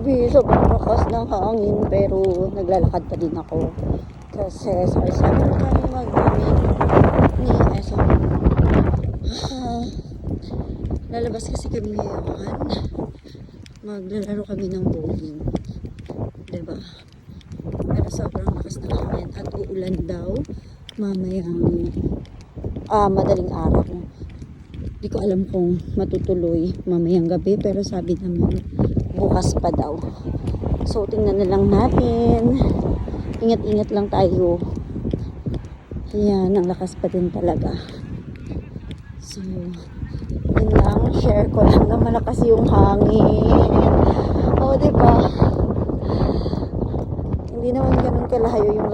Sobrang lakas ng hangin pero naglalakad pa din ako. Kasi sabi ko kami mag-meet ni Eso. Lalabas kasi kami ngayon. Maglalaro kami ng bowling. Diba? Pero sobrang lakas ng hangin at uulan daw mamayang madaling araw. Di ko alam kung matutuloy mamayang gabi pero sabi naman bukas pa daw. So tingnan na lang natin. Ingat-ingat lang tayo. Ayan, ang lakas pa din talaga. So yun lang, share ko lang na malakas yung hangin. O diba? Hindi naman ganun kalayo yung